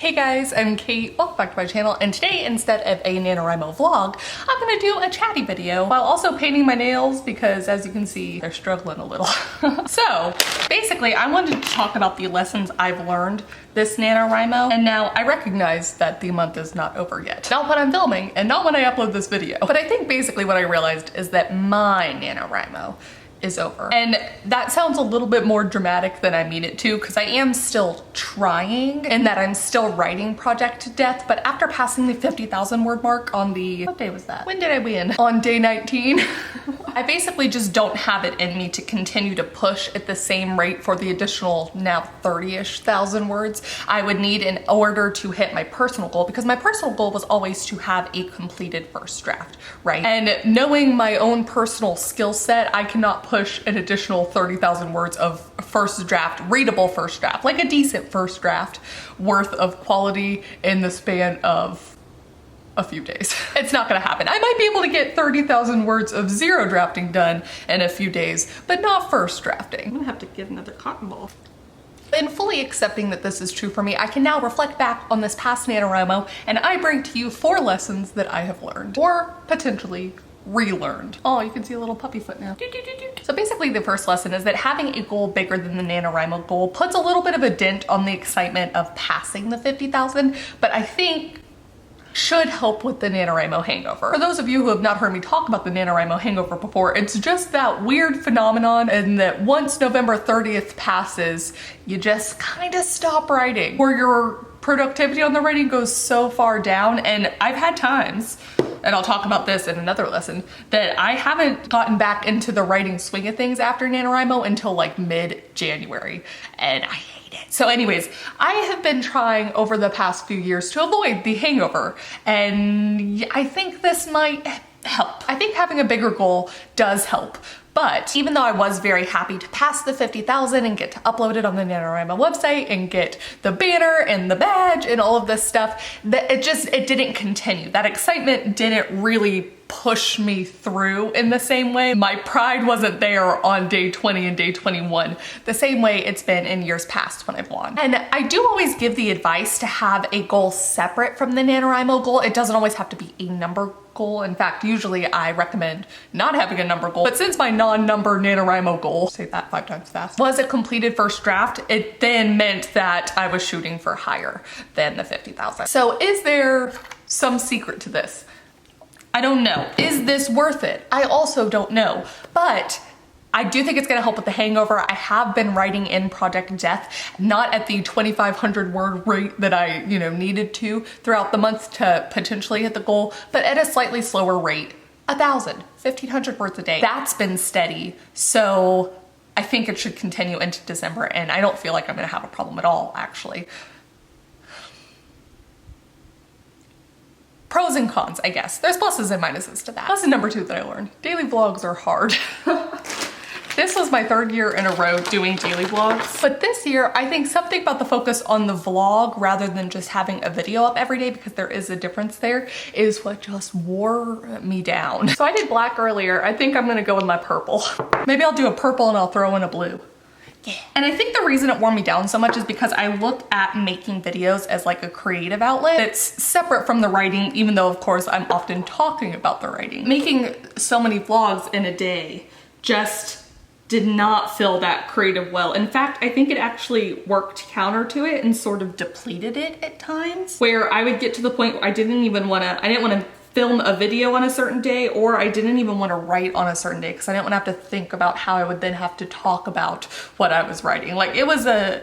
Hey guys, I'm Kate, welcome back to my channel, and today instead of a NaNoWrimo vlog, I'm gonna do a chatty video while also painting my nails because as you can see, they're struggling a little. So basically I wanted to talk about the lessons I've learned this NaNoWrimo, and now I recognize that the month is not over yet. Not when I'm filming and not when I upload this video. But I think basically what I realized is that my NaNoWrimo is over. And that sounds a little bit more dramatic than I mean it to, because I am still trying and that I'm still writing project to death. But after passing the 50,000 word mark on the, what day was that? When did I win? On day 19. I basically just don't have it in me to continue to push at the same rate for the additional now 30-ish thousand words I would need in order to hit my personal goal, because my personal goal was always to have a completed first draft, right? And knowing my own personal skill set, I cannot push an additional 30,000 words of first draft, readable first draft, like a decent first draft worth of quality in the span of a few days. It's not gonna happen. I might be able to get 30,000 words of zero drafting done in a few days, but not first drafting. I'm gonna have to get another cotton ball. In fully accepting that this is true for me, I can now reflect back on this past NaNoWrimo and I bring to you 4 lessons that I have learned, or potentially relearned. Oh, you can see a little puppy foot now. So basically the first lesson is that having a goal bigger than the NaNoWrimo goal puts a little bit of a dent on the excitement of passing the 50,000, but I think should help with the NaNoWrimo hangover. For those of you who have not heard me talk about the NaNoWrimo hangover before, it's just that weird phenomenon and that once November 30th passes, you just kind of stop writing, or your productivity on the writing goes so far down. And I've had times, and I'll talk about this in another lesson, that I haven't gotten back into the writing swing of things after NaNoWrimo until like mid-January, and I hate it. So anyways, I have been trying over the past few years to avoid the hangover, and I think this might help. I think having a bigger goal does help. But even though I was very happy to pass the 50,000 and get to upload it on the NaNoWrimo website and get the banner and the badge and all of this stuff, that it didn't continue. That excitement didn't really push me through in the same way. My pride wasn't there on day 20 and day 21, the same way it's been in years past when I've won. And I do always give the advice to have a goal separate from the NaNoWrimo goal. It doesn't always have to be a number goal. In fact, usually I recommend not having a number goal, but since my non-number NaNoWrimo goal, say that 5 times fast, was a completed first draft, it then meant that I was shooting for higher than the 50,000. So is there some secret to this? I don't know. Is this worth it? I also don't know, but I do think it's gonna help with the hangover. I have been writing in project death, not at the 2,500 word rate that I, needed to throughout the month to potentially hit the goal, but at a slightly slower rate, 1,000, 1,500 words a day. That's been steady. So I think it should continue into December, and I don't feel like I'm gonna have a problem at all, actually. Pros and cons, I guess. There's pluses and minuses to that. Lesson number 2 that I learned. Daily vlogs are hard. This was my 3rd year in a row doing daily vlogs. But this year, I think something about the focus on the vlog rather than just having a video up every day, because there is a difference there, is what just wore me down. So I did black earlier. I think I'm gonna go with my purple. Maybe I'll do a purple and I'll throw in a blue. Yeah. And I think the reason it wore me down so much is because I look at making videos as like a creative outlet that's separate from the writing, even though of course I'm often talking about the writing. Making so many vlogs in a day just did not feel that creative well. In fact, I think it actually worked counter to it and sort of depleted it at times, where I would get to the point where I didn't want to film a video on a certain day, or I didn't even want to write on a certain day because I didn't want to have to think about how I would then have to talk about what I was writing. Like it wasn't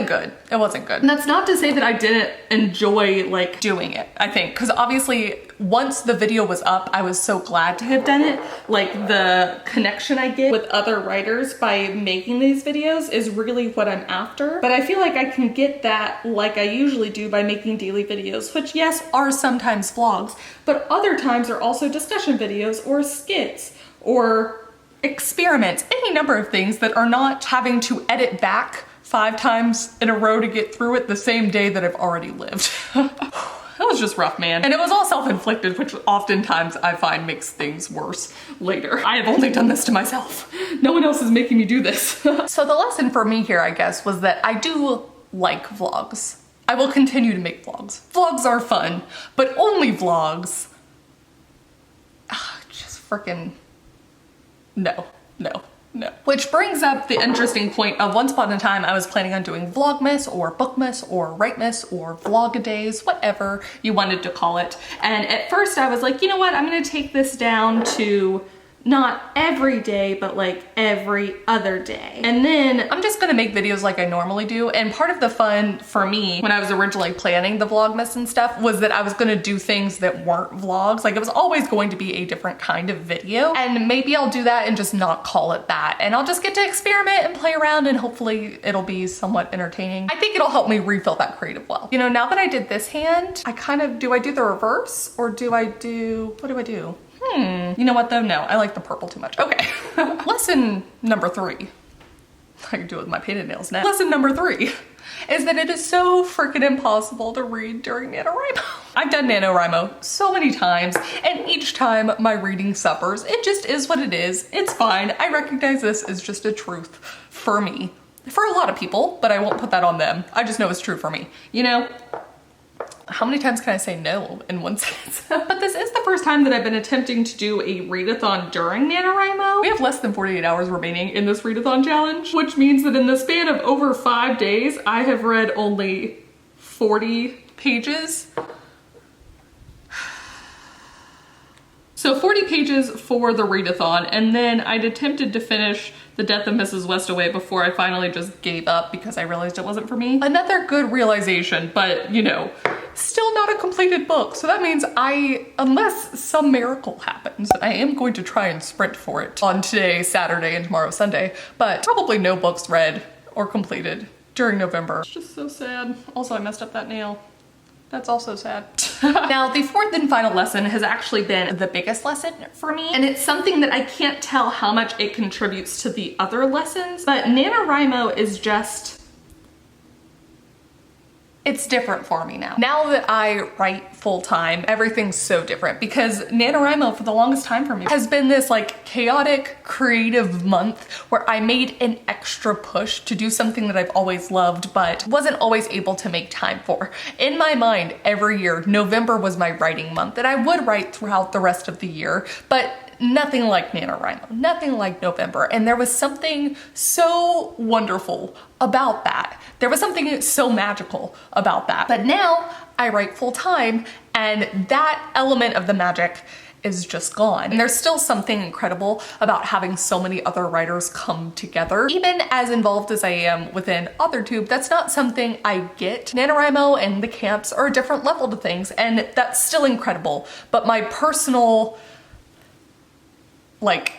good. It wasn't good. And that's not to say that I didn't enjoy like doing it, I think, because obviously once the video was up, I was so glad to have done it. Like the connection I get with other writers by making these videos is really what I'm after. But I feel like I can get that like I usually do by making daily videos, which yes, are sometimes vlogs, but other times are also discussion videos or skits or experiments, any number of things that are not having to edit back 5 times in a row to get through it the same day that I've already lived. That was just rough, man. And it was all self-inflicted, which oftentimes I find makes things worse later. I have only done this to myself. No one else is making me do this. So the lesson for me here, I guess, was that I do like vlogs. I will continue to make vlogs. Vlogs are fun, but only vlogs. Just freaking no. Which brings up the interesting point of once upon a time I was planning on doing Vlogmas or Bookmas or Writemas or Vlog-a-days, whatever you wanted to call it. And at first I was like, you know what, I'm gonna take this down to not every day, but like every other day. And then I'm just gonna make videos like I normally do. And part of the fun for me when I was originally planning the Vlogmas and stuff was that I was gonna do things that weren't vlogs. Like it was always going to be a different kind of video. And maybe I'll do that and just not call it that. And I'll just get to experiment and play around and hopefully it'll be somewhat entertaining. I think it'll help me refill that creative well. You know, now that I did this hand, I kind of, do I do the reverse or do I do, what do I do? You know what though? No, I like the purple too much. Okay. Lesson number 3. I can do it with my painted nails now. Lesson number 3 is that it is so freaking impossible to read during NaNoWrimo. I've done NaNoWrimo so many times and each time my reading suffers. It just is what it is. It's fine. I recognize this as just a truth for me. For a lot of people, but I won't put that on them. I just know it's true for me. You know? How many times can I say no in one sentence? But this is the first time that I've been attempting to do a readathon during NaNoWrimo. We have less than 48 hours remaining in this readathon challenge, which means that in the span of over 5 days, I have read only 40 pages. So 40 pages for the readathon, and then I'd attempted to finish The Death of Mrs. Westaway before I finally just gave up because I realized it wasn't for me. Another good realization, but you know, still not a completed book. So that means unless some miracle happens, I am going to try and sprint for it on today, Saturday, and tomorrow, Sunday, but probably no books read or completed during November. It's just so sad. Also, I messed up that nail. That's also sad. Now, the 4th and final lesson has actually been the biggest lesson for me, and it's something that I can't tell how much it contributes to the other lessons, but NaNoWrimo is just, it's different for me now. Now that I write full-time, everything's so different because NaNoWrimo for the longest time for me has been this like chaotic creative month where I made an extra push to do something that I've always loved but wasn't always able to make time for. In my mind, every year, November was my writing month and I would write throughout the rest of the year, but nothing like NaNoWrimo, nothing like November. And there was something so wonderful about that. There was something so magical about that. But now I write full time and that element of the magic is just gone. And there's still something incredible about having so many other writers come together. Even as involved as I am within AuthorTube, that's not something I get. NaNoWrimo and the camps are a different level to things and that's still incredible. But my personal like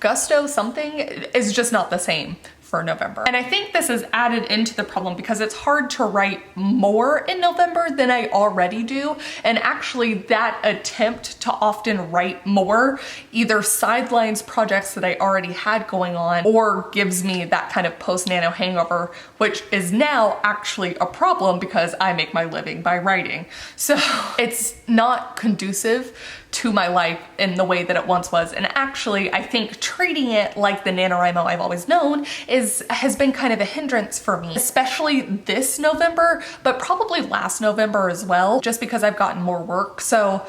gusto something is just not the same for November. And I think this is added into the problem because it's hard to write more in November than I already do. And actually that attempt to often write more either sidelines projects that I already had going on or gives me that kind of post-NaNo hangover, which is now actually a problem because I make my living by writing. So it's not conducive to my life in the way that it once was. And actually, I think treating it like the NaNoWrimo I've always known has been kind of a hindrance for me, especially this November, but probably last November as well, just because I've gotten more work. So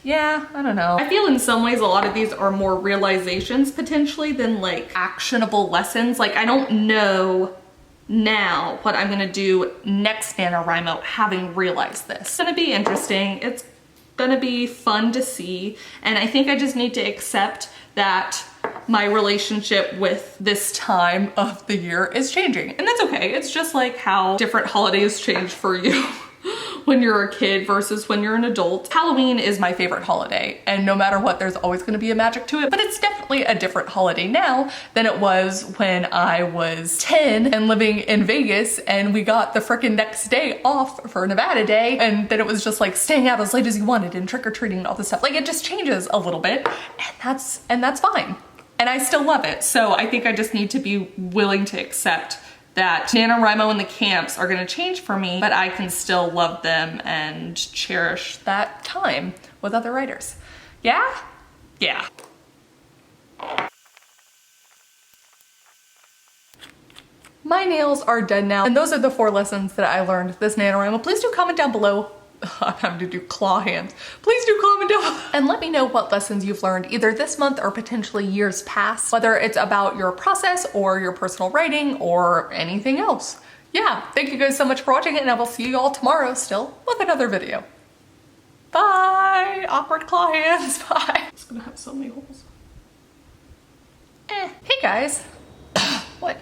yeah, I don't know. I feel in some ways a lot of these are more realizations potentially than like actionable lessons. Like I don't know now what I'm gonna do next NaNoWrimo having realized this. It's gonna be interesting. It's gonna be fun to see. And I think I just need to accept that my relationship with this time of the year is changing. And that's okay. It's just like how different holidays change for you when you're a kid versus when you're an adult. Halloween is my favorite holiday, and no matter what, there's always gonna be a magic to it, but it's definitely a different holiday now than it was when I was 10 and living in Vegas and we got the frickin' next day off for Nevada Day, and then it was just like staying out as late as you wanted and trick-or-treating and all this stuff. Like it just changes a little bit, and that's fine. And I still love it. So I think I just need to be willing to accept that NaNoWrimo and the camps are gonna change for me, but I can still love them and cherish that time with other writers. Yeah? Yeah. My nails are done now. And those are the 4 lessons that I learned this NaNoWriMo. Please do comment down below. I'm having to do claw hands. Please do comment down below and let me know what lessons you've learned either this month or potentially years past, whether it's about your process or your personal writing or anything else. Yeah, thank you guys so much for watching it, and I will see you all tomorrow still with another video. Bye! Awkward claw hands, bye. It's gonna have so many holes. Hey guys. What?